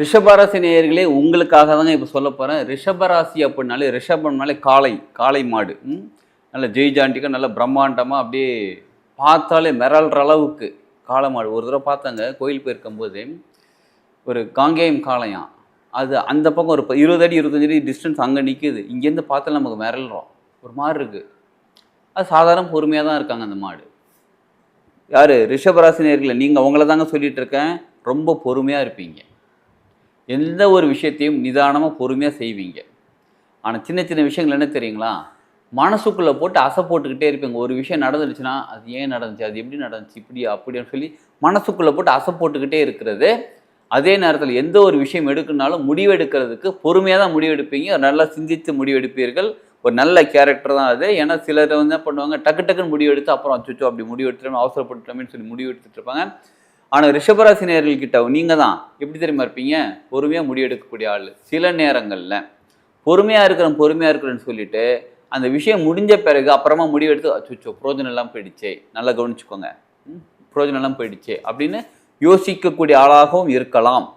ரிஷபராசி நேயர்களே உங்களுக்காக தாங்க இப்போ சொல்ல போகிறேன். ரிஷபராசி அப்படின்னாலே ரிஷபம்னாலே காளை காளை மாடு. நல்ல ஜெய்ஜாண்டிக்காக நல்ல பிரம்மாண்டமாக அப்படியே பார்த்தாலே மிரள்ற அளவுக்கு காளை மாடு. ஒரு தடவை பார்த்தாங்க கோயில் போயிருக்கும்போது ஒரு காங்கேயம் காளையாம். அது அந்த பக்கம் ஒரு 20 அடி 25 அடி டிஸ்டன்ஸ் அங்கே நிற்கிது. இங்கேருந்து பார்த்தாலும் நமக்கு மிரள்றோம். ஒரு மாதிரி இருக்குது. அது சாதாரண பொறுமையாக தான் இருக்காங்க அந்த மாடு. யார் ரிஷபராசி நேயர்களே நீங்கள் உங்களை தாங்க சொல்லிகிட்டு இருக்கேன். ரொம்ப பொறுமையாக இருப்பீங்க. எந்த ஒரு விஷயத்தையும் நிதானமாக பொறுமையாக செய்வீங்க. ஆனால் சின்ன சின்ன விஷயங்கள் என்ன தெரியுங்களா, மனசுக்குள்ளே போட்டு அசை போட்டுக்கிட்டே இருப்பீங்க. ஒரு விஷயம் நடந்துடுச்சுன்னா அது ஏன் நடந்துச்சு, அது எப்படி நடந்துச்சு, இப்படி அப்படின்னு சொல்லி மனசுக்குள்ளே போட்டு அசை போட்டுக்கிட்டே இருக்கிறது. அதே நேரத்தில் எந்த ஒரு விஷயம் எடுக்கணுனாலும் முடிவெடுக்கிறதுக்கு பொறுமையாக தான் முடிவெடுப்பீங்க. நல்லா சிந்தித்து முடிவெடுப்பீர்கள். ஒரு நல்ல கேரக்டர் தான் அது. ஏன்னா சிலர் என்ன பண்ணுவாங்க, டக்கு டக்குன்னு முடிவெடுத்து அப்புறம் அச்சோ அப்படி முடிவெடுத்துட்டோம் அவசரப்பட்டுட்டோமேன்னு சொல்லி முடிவெடுத்துட்டு இருப்பாங்க. ஆனால் ரிஷபராசி நேயர்கள்கிட்ட நீங்கள் தான் எப்படி தெரியுமா இருப்பீங்க, பொறுமையாக முடிவெடுக்கக்கூடிய ஆள். சில நேரங்களில் பொறுமையாக இருக்கிறேன்னு சொல்லிட்டு அந்த விஷயம் முடிஞ்ச பிறகு அப்புறமா முடிவெடுத்து அச்சோ புரோஜனம் எல்லாம் போயிடுச்சே, நல்லா கவனிச்சுக்கோங்க, புரோஜனம் எல்லாம் போயிடுச்சே அப்படின்னு யோசிக்கக்கூடிய ஆளாகவும் இருக்கலாம்.